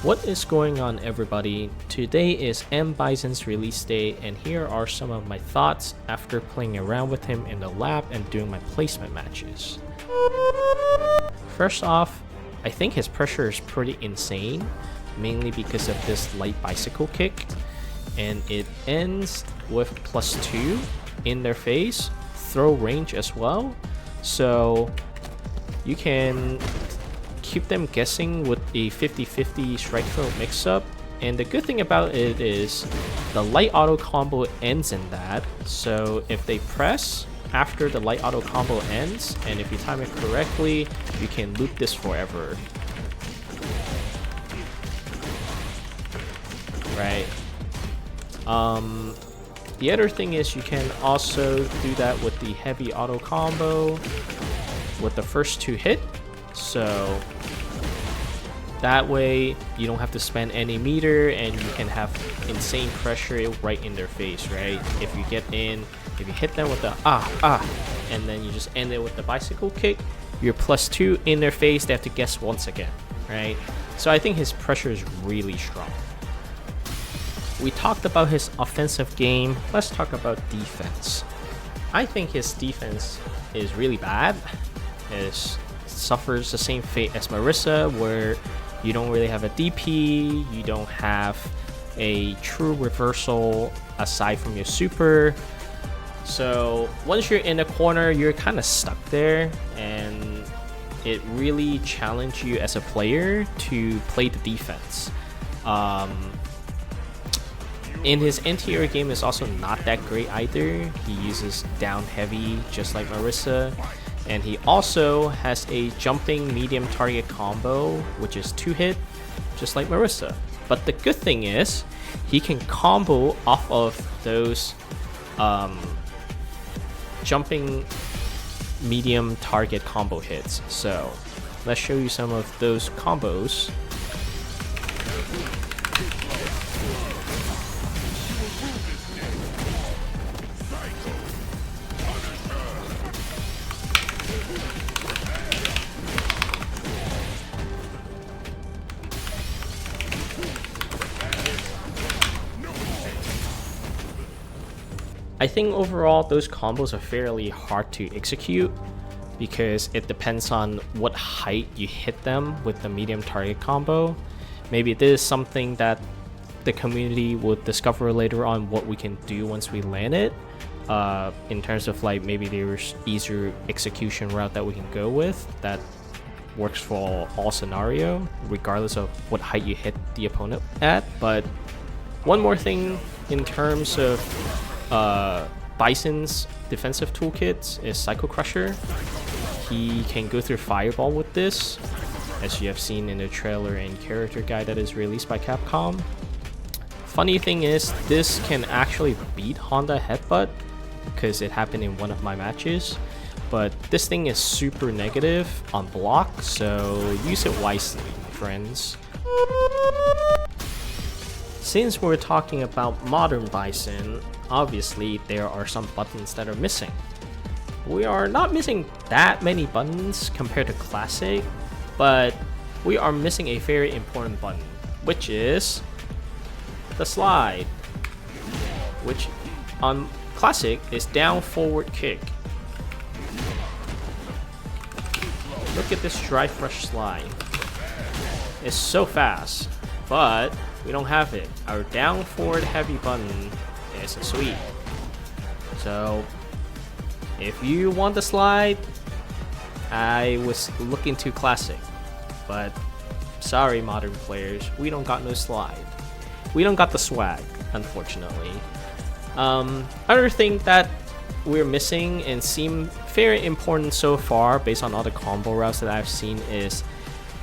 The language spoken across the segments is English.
What is going on, everybody? Today is m.bison's release day, and here are some of my thoughts after playing around with him in the lab and doing my placement matches. First off, I think his pressure is pretty insane, mainly because of this light bicycle kick, and it ends with +2 in their face, throw range as well, so you can keep them guessing with a 50-50 strike throw mix-up. And the good thing about it is the light auto combo ends in that, so if they press after the light auto combo ends, and if you time it correctly, you can loop this forever. Right. The other thing is you can also do that with the heavy auto combo with the first 2 hit. So that way you don't have to spend any meter and you can have insane pressure right in their face, right? If you get in, if you hit them with the and then you just end it with the bicycle kick, you're +2 in their face, they have to guess once again, right? So I think his pressure is really strong. We talked about his offensive game, let's talk about defense. I think his defense is really bad. It suffers the same fate as Marissa, where you don't really have a DP, you don't have a true reversal aside from your super. So once you're in the corner, you're kind of stuck there, and it really challenges you as a player to play the defense. In his interior game is also not that great either. He uses down heavy just like Marissa, and he also has a jumping medium target combo, which is 2 hit just like Marissa. But the good thing is he can combo off of those jumping medium target combo hits. So let's show you some of those combos. I think overall those combos are fairly hard to execute because it depends on what height you hit them with the medium target combo. Maybe this is something that the community will discover later on what we can do once we land it, in terms of like maybe there's easier execution route that we can go with that works for all scenario regardless of what height you hit the opponent at. But one more thing in terms of Bison's defensive toolkits is Psycho Crusher. He can go through Fireball with this, as you have seen in the trailer and character guide that is released by Capcom. Funny thing is, this can actually beat Honda Headbutt because it happened in one of my matches, but this thing is super negative on block, so use it wisely, my friends. Since we're talking about modern Bison, obviously there are some buttons that are missing. We are not missing that many buttons compared to classic, but we are missing a very important button, which is the slide, which on classic is down forward kick. Look at this drive rush slide. It's so fast, but we don't have it. Our down forward heavy button is a sweep. So if you want the slide, I was looking to classic, but sorry modern players, we don't got no slide. We don't got the swag, unfortunately. Other thing that we're missing and seem very important so far based on all the combo routes that I've seen is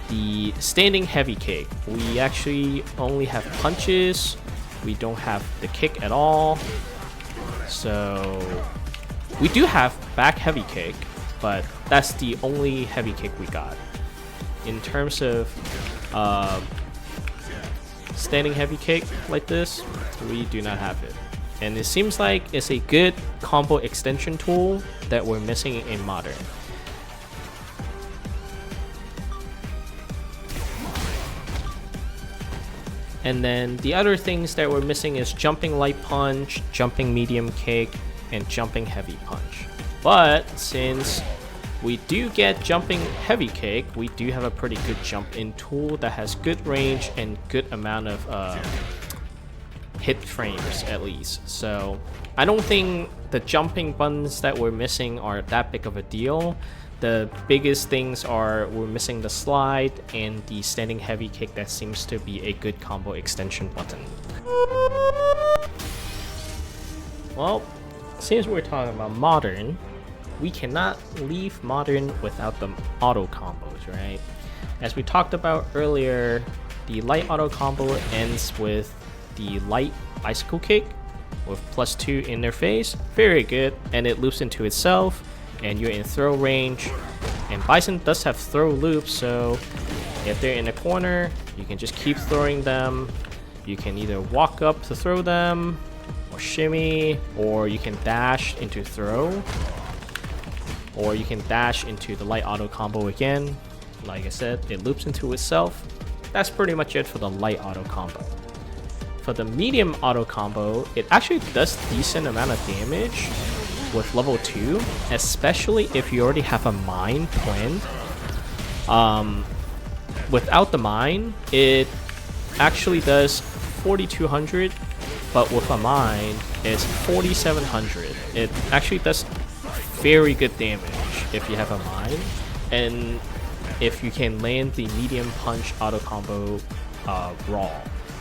the standing heavy kick. We actually only have punches, we don't have the kick at all. So we do have back heavy kick, but that's the only heavy kick we got. In terms of standing heavy kick like this, we do not have it. And it seems like it's a good combo extension tool that we're missing in modern. And then the other things that we're missing is jumping light punch, jumping medium kick, and jumping heavy punch. But since we do get jumping heavy kick, we do have a pretty good jump in tool that has good range and good amount of hit frames at least. So I don't think the jumping buttons that we're missing are that big of a deal. The biggest things are we're missing the slide and the standing heavy kick that seems to be a good combo extension button. Well, since we're talking about modern, we cannot leave modern without the auto combos, right? As we talked about earlier, the light auto combo ends with the light bicycle kick with +2 in their face. Very good, and it loops into itself and you're in throw range. And Bison does have throw loops, so if they're in a corner, you can just keep throwing them. You can either walk up to throw them, or shimmy, or you can dash into throw, or you can dash into the light auto combo again. Like I said, it loops into itself. That's pretty much it for the light auto combo. For the medium auto combo, it actually does decent amount of damage with level 2, especially if you already have a mine planned. Without the mine, it actually does 4200, but with a mine, it's 4700. It actually does very good damage if you have a mine, and if you can land the medium punch auto combo raw.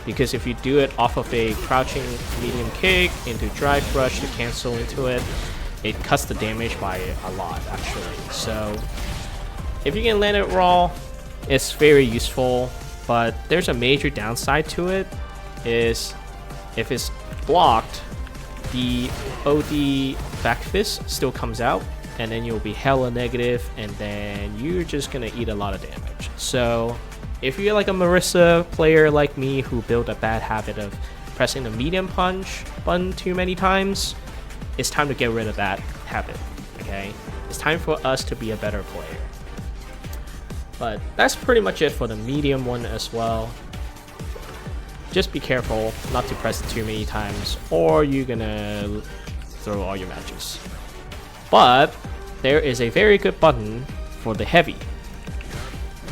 Because if you do it off of a crouching medium kick into drive rush to cancel into it, it cuts the damage by a lot actually. So if you can land it raw, it's very useful. But there's a major downside to it, is if it's blocked, the OD back fist still comes out, and then you'll be hella negative, and then you're just gonna eat a lot of damage. So if you're like a Marissa player like me who built a bad habit of pressing the medium punch button too many times, it's time to get rid of that habit, okay? It's time for us to be a better player. But that's pretty much it for the medium one as well. Just be careful not to press it too many times, or you're gonna throw all your matches. But there is a very good button for the heavy.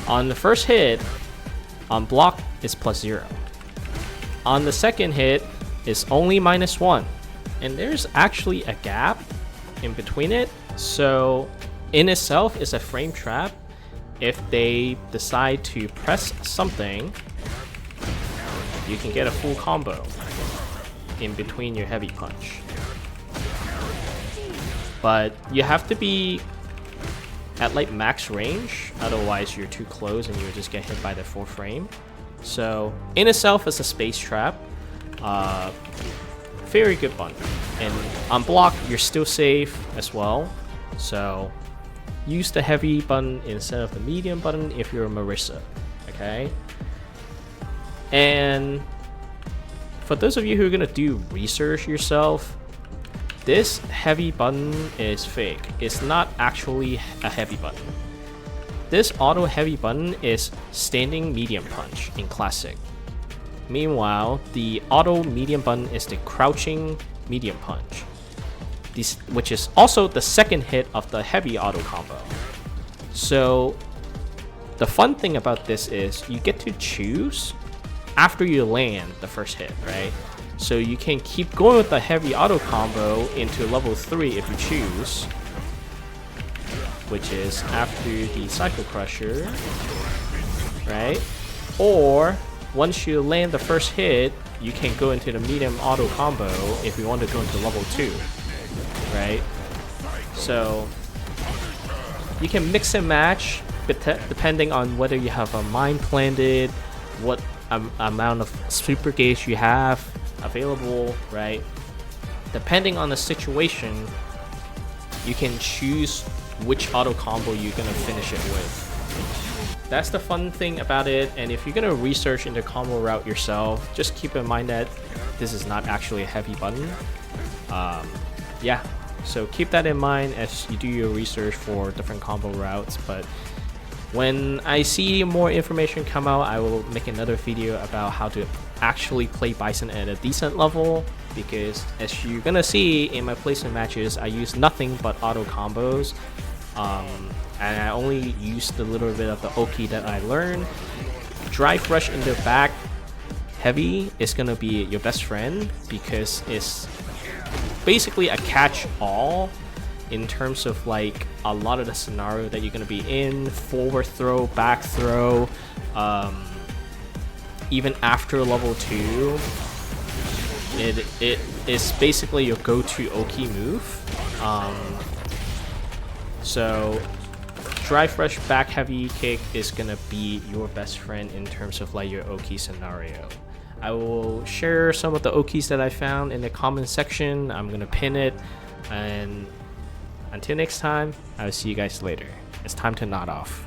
On the first hit, on block is +0. On the second hit, it's only -1. And there's actually a gap in between it. So in itself is a frame trap. If they decide to press something, you can get a full combo in between your heavy punch. But you have to be at like max range, otherwise you're too close and you would just get hit by the full frame. So in itself is a space trap. Very good button. And on block, you're still safe as well. So use the heavy button instead of the medium button if you're a Marissa, okay? And for those of you who are gonna do research yourself, this heavy button is fake. It's not actually a heavy button. This auto heavy button is standing medium punch in classic. Meanwhile, the auto medium button is the crouching medium punch, which is also the second hit of the heavy auto combo. So the fun thing about this is you get to choose after you land the first hit, right? So you can keep going with the heavy auto combo into level 3 if you choose, which is after the Cycle Crusher, right? Or once you land the first hit, you can go into the medium auto combo if you want to go into level 2, right? So you can mix and match depending on whether you have a mine planted, what amount of super gauge you have available, right? Depending on the situation, you can choose which auto combo you're gonna finish it with. That's the fun thing about it. And if you're gonna research into combo route yourself, just keep in mind that this is not actually a heavy button. Yeah, so keep that in mind as you do your research for different combo routes. But When I see more information come out, I will make another video about how to actually play Bison at a decent level, because as you're gonna see in my placement matches, I use nothing but auto combos, and I only use the little bit of the Oki that I learned. Drive Rush in the back heavy is gonna be your best friend, because it's basically a catch-all in terms of like a lot of the scenario that you're gonna be in. Forward throw, back throw, even after level 2, it is basically your go-to Oki move. So Drive Rush back heavy kick is gonna be your best friend in terms of like your Oki scenario. I will share some of the Okis that I found in the comment section. I'm gonna pin it, and until next time, I'll see you guys later. It's time to nod off.